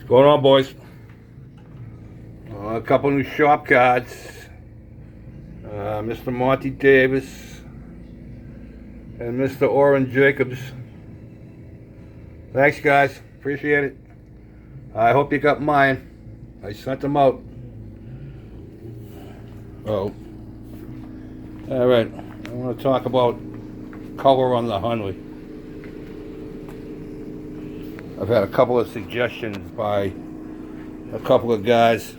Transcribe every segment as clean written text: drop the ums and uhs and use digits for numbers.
Going on, boys? A couple new shop cards. Mr. Monty Davis and Mr. Oren Jacobs. Thanks, guys. Appreciate it. I hope you got mine. I sent them out. Oh. All right. I want to talk about color on the Hunley. I've had a couple of suggestions by a couple of guys.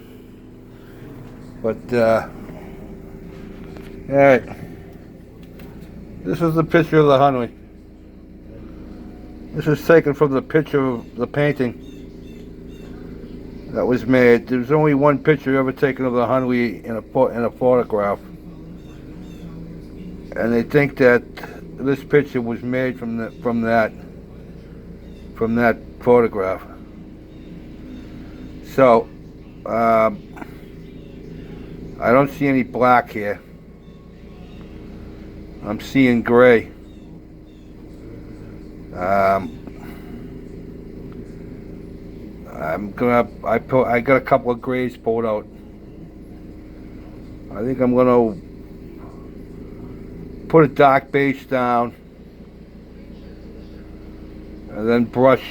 But, alright. This is the picture of the Hunley. This is taken from the picture of the painting that was made. There's only one picture ever taken of the Hunley in a photograph. And they think that this picture was made from that photograph. So, I don't see any black here. I'm seeing gray. I got a couple of grays pulled out. I think I'm gonna put a dark base down and then brush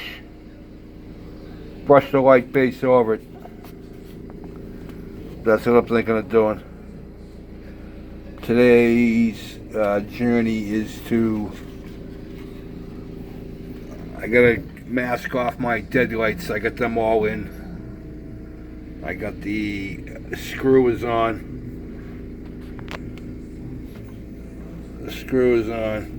the light base over it. That's what I'm thinking of doing. Today's journey is to... I gotta mask off my deadlights. I got them all in. I got the screw is on. The screw is on.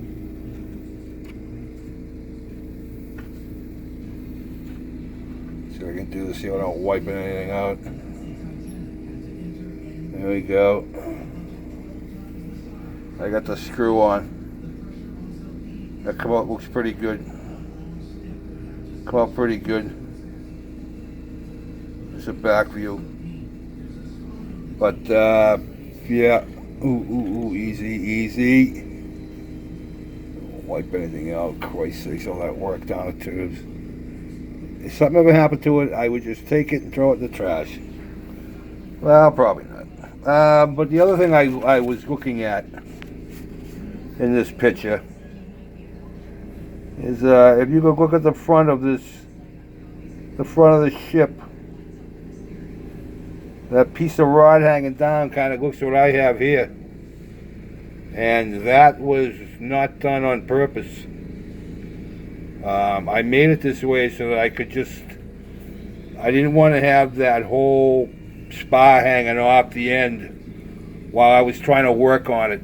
See if I can do this here without wiping anything out. There we go. I got the screw on. That come out looks pretty good. Come out pretty good. It's a back view. But yeah. Ooh, easy. Don't wipe anything out. Christ sakes, all that work down the tubes. If something ever happened to it, I would just take it and throw it in the trash. Well, probably not. But the other thing I was looking at in this picture is if you go look at the front of the ship, that piece of rod hanging down kind of looks what I have here, and that was not done on purpose. I made it this way so that I didn't want to have that whole spar hanging off the end while I was trying to work on it.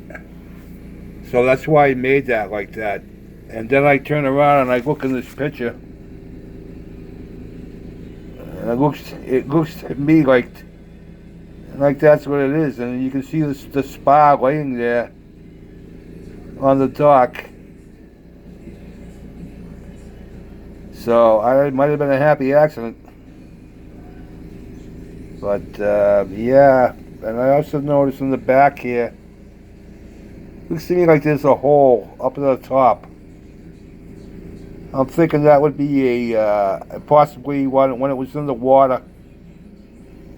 So that's why I made that like that. And then I turn around and I look in this picture, and it looks to me like that's what it is. And you can see the spar laying there on the dock. So it might have been a happy accident. But yeah, and I also noticed in the back here, looks to me like there's a hole up at the top. I'm thinking that would be possibly when it was in the water,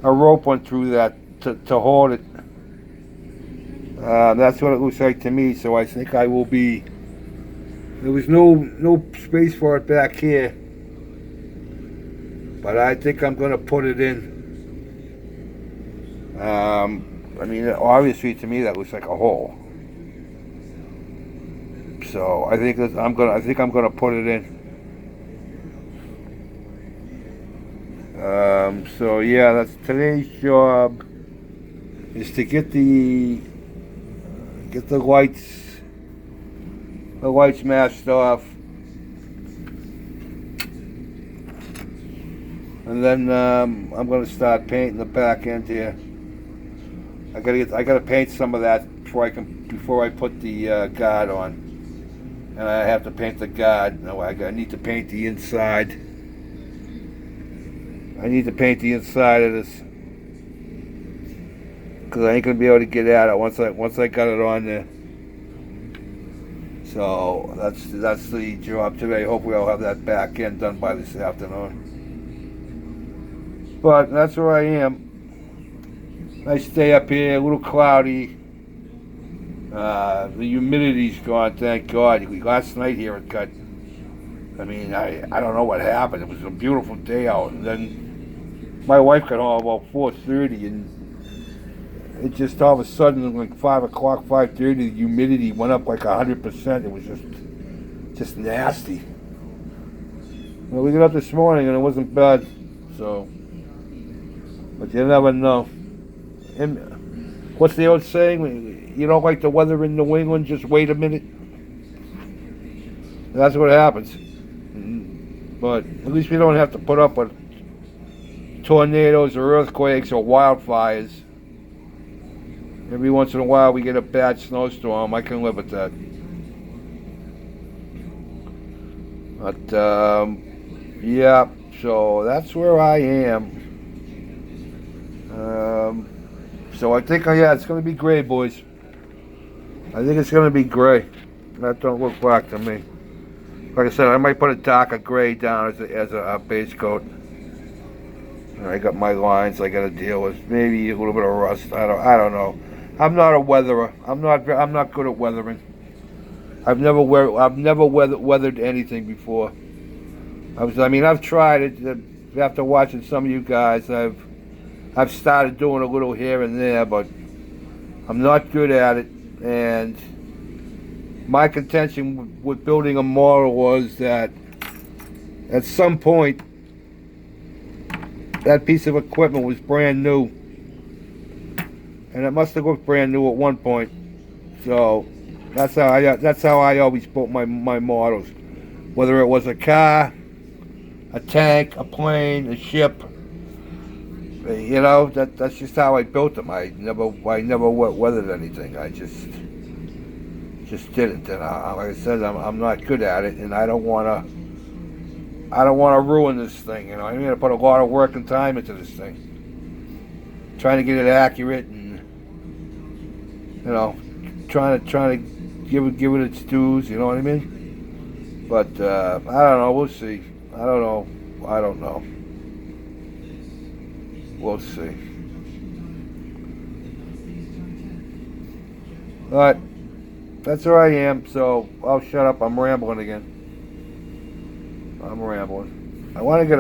a rope went through that to hold it. That's what it looks like to me. So I think I will be. There was no space for it back here, but I think I'm going to put it in. I mean, obviously to me that looks like a hole. So I think I'm gonna put it in. So yeah, that's today's job, is to get the lights masked off, and then I'm gonna start painting the back end here. I gotta paint some of that before I put the guard on. And I have to paint the guard. No, I need to paint the inside. I need to paint the inside of this, because I ain't gonna be able to get at it once I got it on there. So that's the job today. Hopefully I'll have that back end done by this afternoon. But that's where I am. Nice day up here, a little cloudy. The humidity's gone, thank God. Last night here it got, I don't know what happened. It was a beautiful day out. And then my wife got home about 4:30, and it just all of a sudden, like 5 o'clock, 5:30, the humidity went up like 100%. It was just nasty. Well, we got up this morning and it wasn't bad, so, but you never know. And what's the old saying? You don't like the weather in New England, just wait a minute. That's what happens. But at least we don't have to put up with tornadoes or earthquakes or wildfires. Every once in a while we get a bad snowstorm. I can live with that. But yeah, so that's where I am. So I think, yeah, it's going to be gray, boys. I think it's going to be gray. That don't look black to me. Like I said, I might put a darker gray down as a base coat. I got my lines I got to deal with. Maybe a little bit of rust. I don't know. I'm not a weatherer. I'm not good at weathering. I've never weathered anything before. I've tried it after watching some of you guys. I've started doing a little here and there, but I'm not good at it. And my contention with building a model was that at some point that piece of equipment was brand new, and it must have looked brand new at one point. So that's how I always built my models, whether it was a car, a tank, a plane, a ship. You know, that's just how I built them. I never weathered anything. I just didn't. And like I said, I'm not good at it, and I don't want to ruin this thing. You know, I'm going to put a lot of work and time into this thing, trying to get it accurate, and you know, trying to give it its dues. You know what I mean? But I don't know. We'll see. I don't know. We'll see. But that's where I am, so I'll shut up. I'm rambling again. I want to get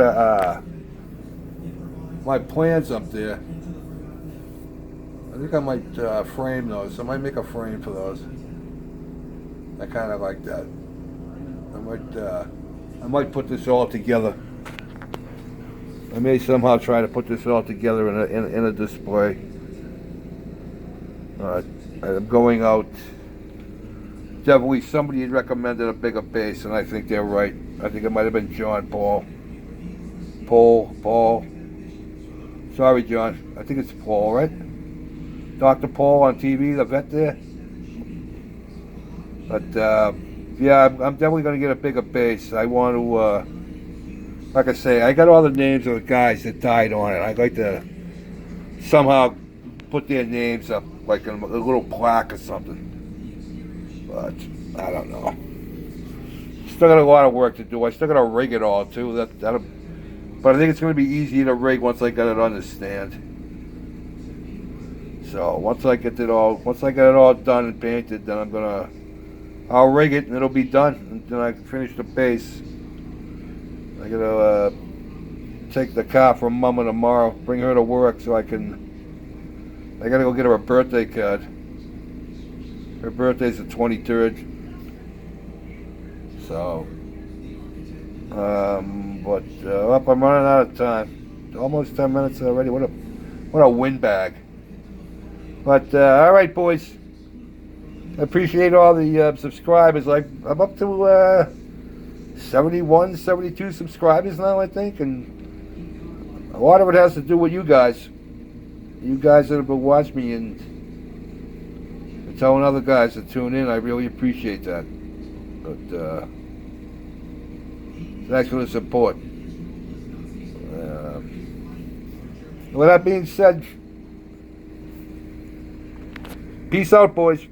my plants up there. I think I might frame those. I might make a frame for those. I kind of like that. I might put this all together. I may somehow try to put this all together in a display. I'm going out. Definitely somebody had recommended a bigger base, and I think they're right. I think it might have been John Paul. Paul. Sorry, John. I think it's Paul, right? Dr. Paul on TV, the vet there. But yeah, I'm definitely going to get a bigger base. I want to. Like I say, I got all the names of the guys that died on it. I'd like to somehow put their names up, like in a little plaque or something. But I don't know. Still got a lot of work to do. I still got to rig it all too. But I think it's going to be easier to rig once I get it on the stand. So once I get it all done and painted, then I'll rig it and it'll be done. And then I can finish the base. I gotta take the car from Mama tomorrow, bring her to work so I gotta go get her a birthday card. Her birthday's the 23rd. So, I'm running out of time. Almost 10 minutes already. What a windbag. But, alright boys. I appreciate all the subscribers. I'm up to 71, 72 subscribers now, I think, and a lot of it has to do with you guys. You guys that have been watching me and telling other guys to tune in. I really appreciate that. But thanks for the support. With that being said, peace out, boys.